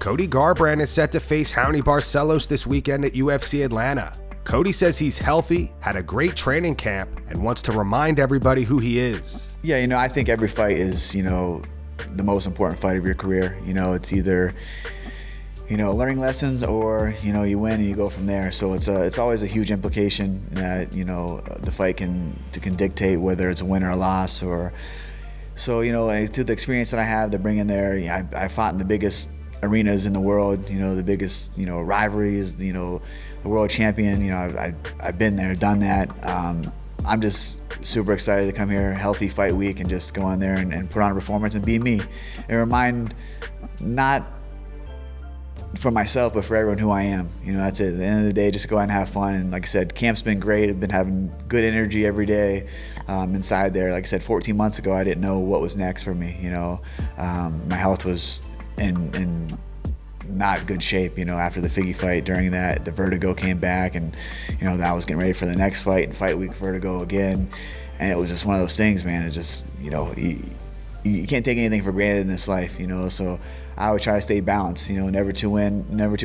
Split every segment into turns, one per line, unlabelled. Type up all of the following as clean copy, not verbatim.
Cody Garbrandt is set to face Raoni Barcelos this weekend at UFC Atlanta. Cody says he's healthy, had a great training camp, and wants to remind everybody who he is.
Yeah, I think every fight is, the most important fight of your career. It's either, learning lessons or, you win and you go from there. So it's always a huge implication that, the fight can dictate whether it's a win or a loss. So, through the experience that I have to bring in there, I fought in the biggest arenas in the world, the biggest, rivalries, the world champion. I've been there, done that. I'm just super excited to come here, healthy fight week, and just go in there and put on a performance and be me. And remind, not for myself, but for everyone who I am. That's it. At the end of the day, just go out and have fun. And like I said, camp's been great. I've been having good energy every day inside there. Like I said, 14 months ago, I didn't know what was next for me. My health was in not good shape, after the Figgy fight. During that, the vertigo came back, and I was getting ready for the next fight, and fight week vertigo again, and it was just one of those things, man. It just, you can't take anything for granted in this life, so I would try to stay balanced, never too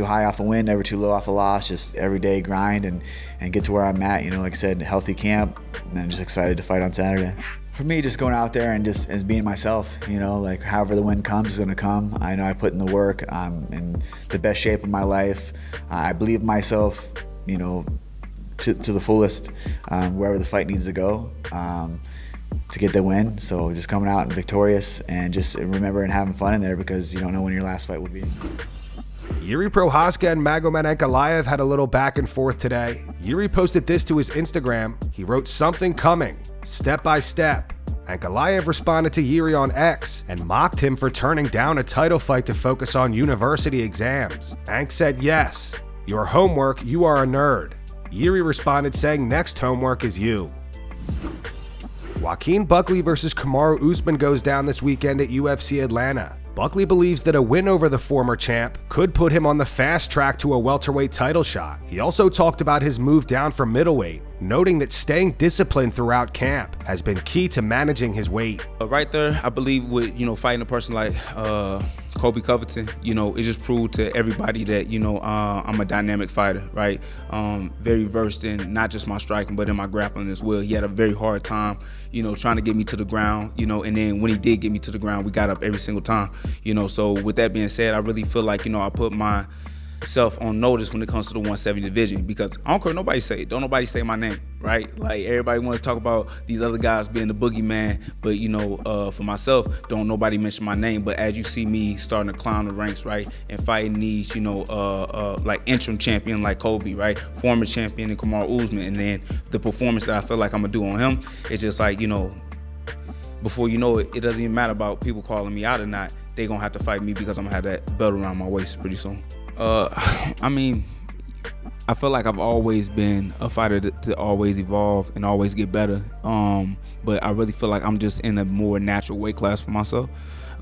high off a win, never too low off a loss, just every day grind and get to where I'm at. Like I said, healthy camp, and I'm just excited to fight on Saturday. For me, just going out there and just as being myself, like however the win comes is gonna come. I know I put in the work. I'm in the best shape of my life. I believe in myself, to the fullest, wherever the fight needs to go to get the win. So just coming out and victorious, and just remember and having fun in there, because you don't know when your last fight will be.
Jiri Prochazka and Magomed Ankalaev had a little back and forth today. Jiri posted this to his Instagram. He wrote, "Something coming, step by step." Ankalaev responded to Jiri on X and mocked him for turning down a title fight to focus on university exams. Ank said, "Yes, your homework, you are a nerd." Jiri responded saying, "Next homework is you." Joaquin Buckley versus Kamaru Usman goes down this weekend at UFC Atlanta. Buckley believes that a win over the former champ could put him on the fast track to a welterweight title shot. He also talked about his move down from middleweight, noting that staying disciplined throughout camp has been key to managing his weight.
Right there, I believe with, fighting a person like Colby Covington, it just proved to everybody that, I'm a dynamic fighter, right? Very versed in not just my striking, but in my grappling as well. He had a very hard time, trying to get me to the ground, and then when he did get me to the ground, we got up every single time, So with that being said, I really feel like, I put myself on notice when it comes to the 170 division, because I don't care what nobody say. Don't nobody say my name, right? Like, everybody wants to talk about these other guys being the boogeyman, but for myself, don't nobody mention my name. But as you see me starting to climb the ranks, right, and fighting these, like interim champion like Cody, right, former champion in Kamaru Usman, and then the performance that I feel like I'm gonna do on him, it's just like, before you know it, it doesn't even matter about people calling me out or not. They gonna have to fight me because I'm gonna have that belt around my waist pretty soon. I mean, I feel like I've always been a fighter to always evolve and always get better. But I really feel like I'm just in a more natural weight class for myself.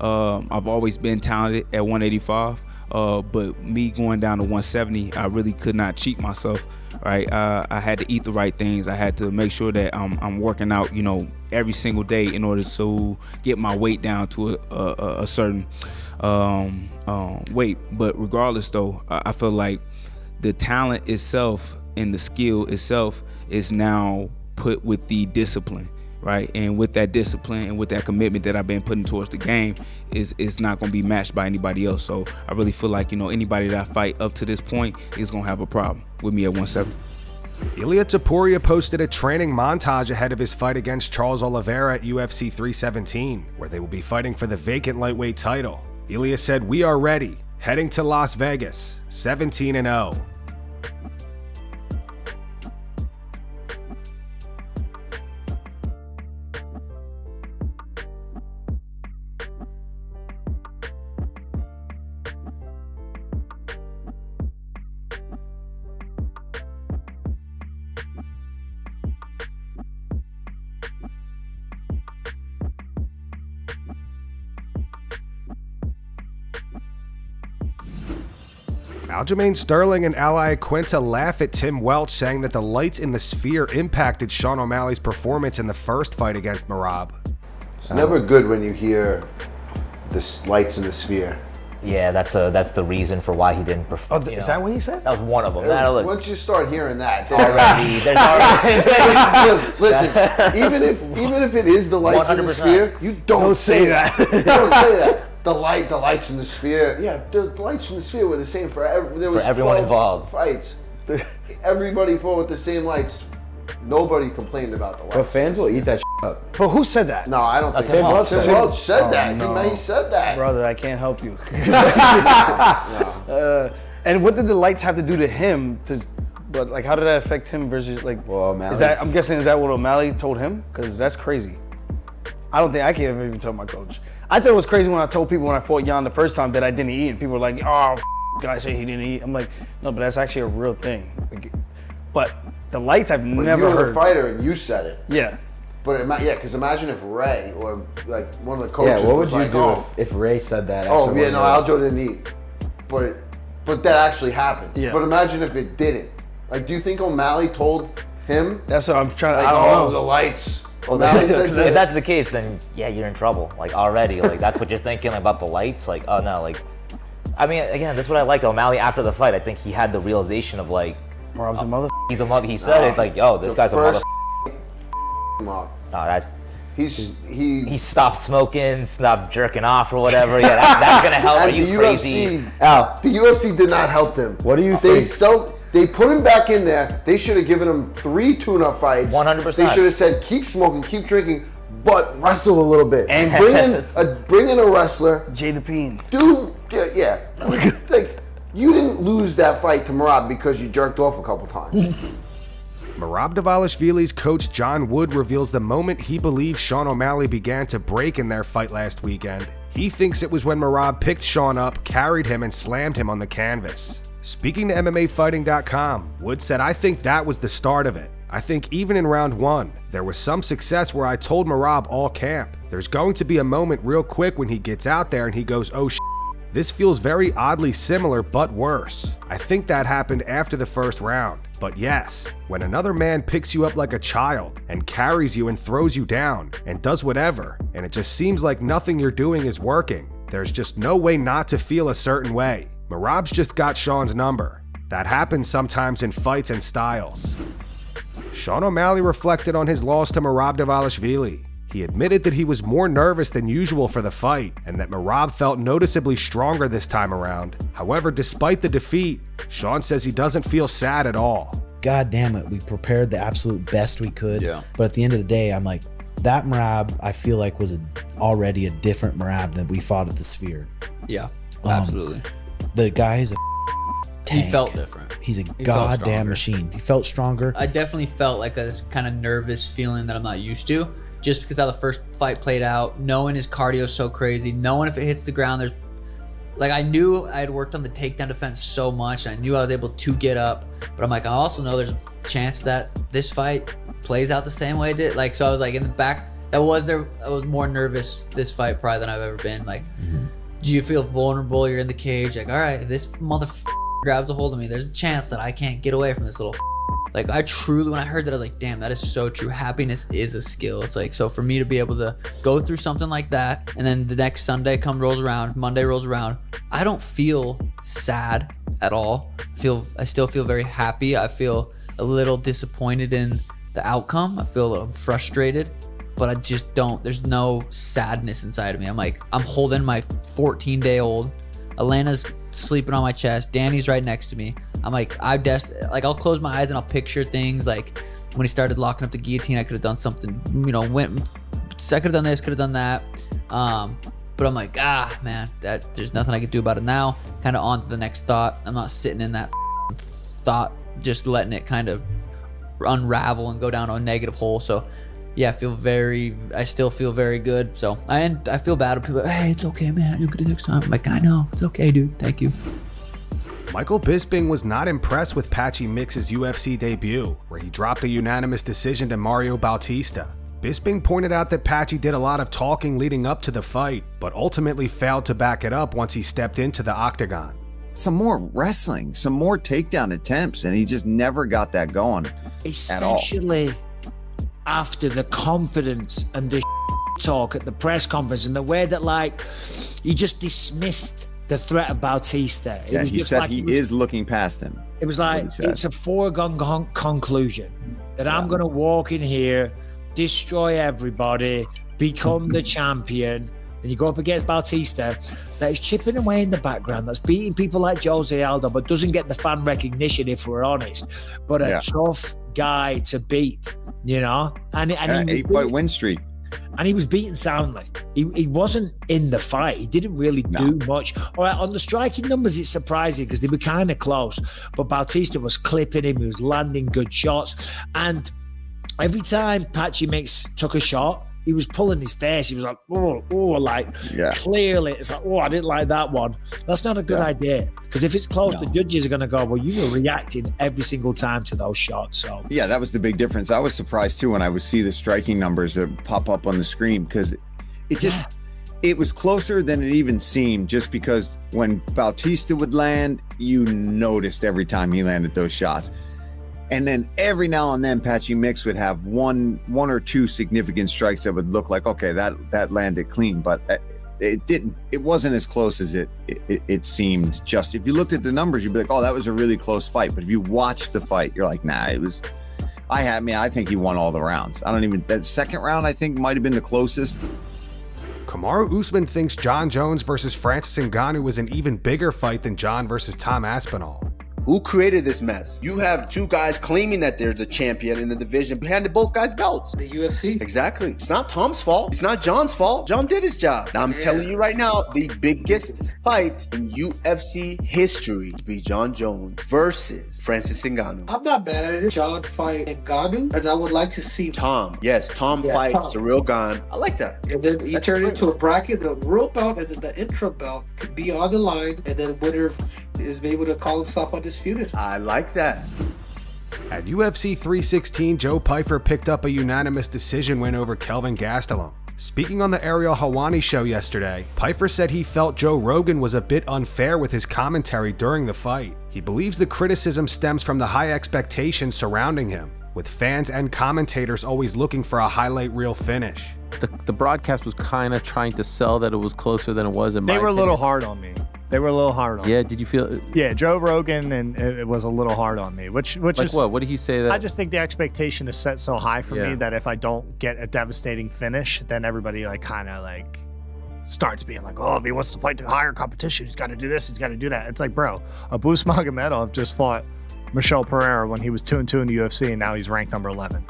I've always been talented at 185, but me going down to 170, I really could not cheat myself, right? I had to eat the right things. I had to make sure that I'm working out, every single day in order to get my weight down to a certain weight. But regardless though, I feel like the talent itself and the skill itself is now put with the discipline, right? And with that discipline and with that commitment that I've been putting towards the game, is not going to be matched by anybody else. So I really feel like, anybody that I fight up to this point is going to have a problem with me at 170.
Ilia Topuria posted a training montage ahead of his fight against Charles Oliveira at UFC 317, where they will be fighting for the vacant lightweight title. Ilia said, "We are ready, heading to Las Vegas, 17-0. Aljamain Sterling and Iaquinta laugh at Tim Welch, saying that the lights in the Sphere impacted Sean O'Malley's performance in the first fight against Merab.
It's never good when you hear the lights in the Sphere. yeah, that's the reason for why he didn't perform.
Oh, is that what he said?
That was one of them. Now, look,
Once you start hearing that,
already, there's already
listen, even if it is the lights in the
100%.
sphere, you don't
say that.
Don't say that. The lights in the sphere. Yeah, the lights in the sphere were the same for
everyone involved.
Fights. Everybody fought with the same lights. Nobody complained about the lights.
But fans will eat that shit up.
But who said that?
No, I don't think
Tim Welch
Tim
said
Welch said that.
no.
He said that.
Brother, I can't help you. And what did the lights have to do to him? But like, how did that affect him versus like?
Well, O'Malley.
I'm guessing is that what O'Malley told him? Because that's crazy. I don't think I can't even tell my coach. I thought it was crazy when I told people when I fought Jan the first time that I didn't eat, and people were like, "Oh, guy said he didn't eat." I'm like, no, but that's actually a real thing. Like, but the lights I've never
you were
heard.
the fighter and you said it.
Yeah.
But because imagine if Ray or like one of the coaches
Yeah, what would
was
you
like,
do
oh,
if Ray said that?
oh
after
yeah,
one
no,
round?
Aljo didn't eat. But that actually happened.
Yeah.
But imagine if it didn't. Like, do you think O'Malley told him?
That's what I'm trying to.
Like,
I don't know.
the lights. O'Malley said
if
this.
that's the case, then yeah, you're in trouble. Like already, like that's what you're thinking about the lights. Like, oh no, like, I mean, again, that's what I like O'Malley after the fight. I think he had the realization of like,
Rob's a mother.
he's a mother. He said it's like, yo, this guy's a mother.
Mark.
No, that he stopped smoking, stopped jerking off or whatever. Yeah, that's gonna help. Are
And
you
the
crazy?
UFC, the UFC did not help them.
What do you
They
think?
They put him back in there. They should have given him 3 tune-up fights.
100%.
They should have said, keep smoking, keep drinking, but wrestle a little bit.
And
bring in a wrestler.
Jay the Peen.
Yeah. Like, you didn't lose that fight to Merab because you jerked off a couple times.
Merab Dvalishvili's coach John Wood reveals the moment he believes Sean O'Malley began to break in their fight last weekend. He thinks it was when Merab picked Sean up, carried him, and slammed him on the canvas. Speaking to MMAfighting.com, Wood said, "I think that was the start of it. I think even in round 1, there was some success where I told Merab all camp, there's going to be a moment real quick when he gets out there and he goes, oh shit. This feels very oddly similar but worse. I think that happened after the first round. But yes, when another man picks you up like a child and carries you and throws you down and does whatever, and it just seems like nothing you're doing is working, there's just no way not to feel a certain way. Merab's just got Sean's number. That happens sometimes in fights and styles." Sean O'Malley reflected on his loss to Merab Dvalishvili. He admitted that he was more nervous than usual for the fight and that Merab felt noticeably stronger this time around. However, despite the defeat, Sean says he doesn't feel sad at all.
God damn it, we prepared the absolute best we could.
Yeah.
But at the end of the day, I'm like, that Merab, I feel like was already a different Merab than we fought at the Sphere.
Yeah, absolutely.
The guy is a tank.
He felt different.
He's a
He felt
goddamn
stronger.
machine. He felt stronger.
I definitely felt like this kind of nervous feeling that I'm not used to, just because how the first fight played out, knowing his cardio is so crazy, knowing if it hits the ground, there's like, I knew I had worked on the takedown defense so much, and I knew I was able to get up, but I'm like, I also know there's a chance that this fight plays out the same way it did. Like, so I was like in the back, I was more nervous this fight probably than I've ever been. Like, do you feel vulnerable? You're in the cage, like, all right, if this motherfucker grabs a hold of me, there's a chance that I can't get away from this little like, I truly, when I heard that, I was like, damn, that is so true. Happiness is a skill. It's like, so for me to be able to go through something like that, and then the next Sunday rolls around, Monday rolls around, I don't feel sad at all. I still feel very happy. I feel a little disappointed in the outcome. I feel a little frustrated, but I just don't, there's no sadness inside of me. I'm like, I'm holding my 14-day-old. Elena's sleeping on my chest. Danny's right next to me. I'm like, I'll close my eyes and I'll picture things like when he started locking up the guillotine, I could have done something, I could have done this, could have done that. But I'm like, man, there's nothing I could do about it now. Kind of on to the next thought. I'm not sitting in that thought, just letting it kind of unravel and go down a negative hole. So yeah, I still feel very good. So I feel bad when people are like, hey, it's okay, man, you'll get it next time. I'm like, I know, it's okay, dude, thank you.
Michael Bisping was not impressed with Patchy Mix's UFC debut, where he dropped a unanimous decision to Mario Bautista. Bisping pointed out that Patchy did a lot of talking leading up to the fight, but ultimately failed to back it up once he stepped into the octagon.
Some more wrestling, some more takedown attempts, and he just never got that going at all.
Especially after the confidence and the talk at the press conference and the way that, like, he just dismissed the threat of Bautista.
Yeah, he said he is looking past him.
It was like, it's a foregone conclusion that I'm going to walk in here, destroy everybody, become the champion. And you go up against Bautista, that is chipping away in the background, that's beating people like Jose Aldo, but doesn't get the fan recognition, if we're honest. But a tough guy to beat, you know? And
8-fight win streak.
And he was beaten soundly. He wasn't in the fight. He didn't really do much. All right, on the striking numbers, it's surprising because they were kind of close. But Bautista was clipping him. He was landing good shots. And every time Patchy took a shot, he was pulling his face. He was like, clearly. It's like, I didn't like that one. That's not a good idea. Because if it's close, the judges are going to go, well, you were reacting every single time to those shots. So
yeah, that was the big difference. I was surprised too when I would see the striking numbers that pop up on the screen, because it was closer than it even seemed, just because when Bautista would land, you noticed every time he landed those shots. And then every now and then, Patchy Mix would have one or two significant strikes that would look like, okay, that landed clean, but it didn't. It wasn't as close as it seemed. Just if you looked at the numbers, you'd be like, oh, that was a really close fight. But if you watched the fight, you're like, nah, it was. I think he won all the rounds. That second round, I think, might have been the closest.
Kamaru Usman thinks Jon Jones versus Francis Ngannou was an even bigger fight than Jon versus Tom Aspinall.
Who created this mess? You have two guys claiming that they're the champion in the division, handed both guys belts.
The UFC.
Exactly. It's not Tom's fault. It's not John's fault. John did his job. Now I'm telling you right now, the biggest fight in UFC history will be Jon Jones versus Francis Ngannou.
I'm not mad at it. Jon fight Ngannou, and I would like to see
Tom. Yes, Tom fights the real Gon. I like that.
And then you turn it into a bracket. The real belt and then the interim belt could be on the line, and then winner is able to call himself undisputed.
I like that.
At UFC 316, Joe Pyfer picked up a unanimous decision win over Kelvin Gastelum. Speaking on the Ariel Helwani show yesterday, Pyfer said he felt Joe Rogan was a bit unfair with his commentary during the fight. He believes the criticism stems from the high expectations surrounding him, with fans and commentators always looking for a highlight reel finish.
The broadcast was kind of trying to sell that it was closer than it was.
They were a little hard on me.
Yeah, did you feel?
Yeah, Joe Rogan, and it was a little hard on me. Which
like
is
what? What did he say? That
I just think the expectation is set so high for me that if I don't get a devastating finish, then everybody kind of starts being like, oh, if he wants to fight to higher competition, he's got to do this, he's got to do that. It's like, bro, Abus Magomedov just fought Michel Pereira when he was 2-2 in the UFC, and now he's ranked number 11.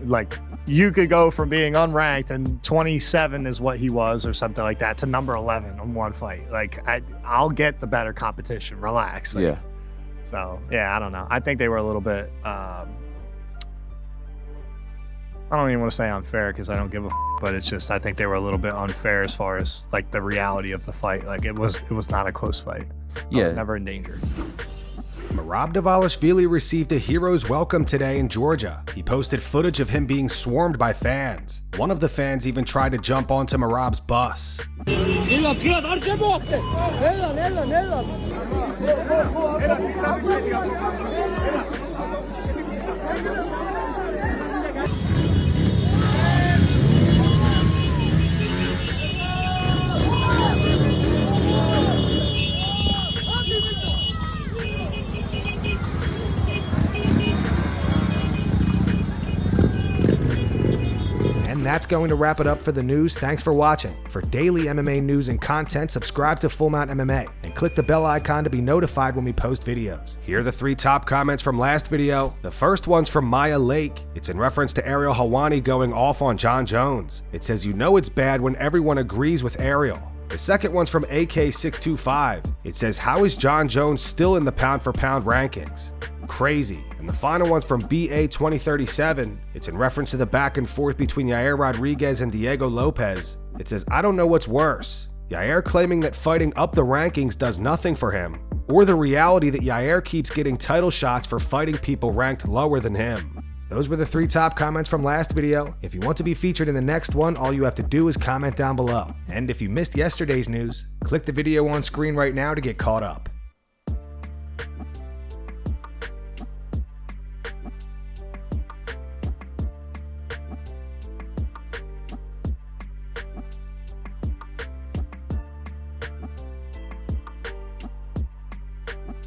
Like, you could go from being unranked and 27 is what he was or something like that to number 11 on one fight. Like, I'll get the better competition. Relax. So, yeah, I don't know. I think they were a little bit, I don't even want to say unfair because I don't give a but it's just, I think they were a little bit unfair as far as the reality of the fight. Like, it was not a close fight. I was never in danger.
Merab Dvalishvili received a hero's welcome today in Georgia. He posted footage of him being swarmed by fans. One of the fans even tried to jump onto Merab's bus. That's going to wrap it up for the news. Thanks for watching. For daily MMA news and content, subscribe to Full Mount MMA and click the bell icon to be notified when we post videos. Here are the 3 top comments from last video. The first one's from Maya Lake. It's in reference to Ariel Helwani going off on Jon Jones. It says, you know it's bad when everyone agrees with Ariel. The second one's from AK625. It says, how is Jon Jones still in the pound-for-pound rankings? Crazy. And the final one's from BA2037. It's in reference to the back and forth between Yair Rodriguez and Diego Lopez. It says, I don't know what's worse. Yair claiming that fighting up the rankings does nothing for him, or the reality that Yair keeps getting title shots for fighting people ranked lower than him. Those were the 3 top comments from last video. If you want to be featured in the next one, all you have to do is comment down below. And if you missed yesterday's news, click the video on screen right now to get caught up.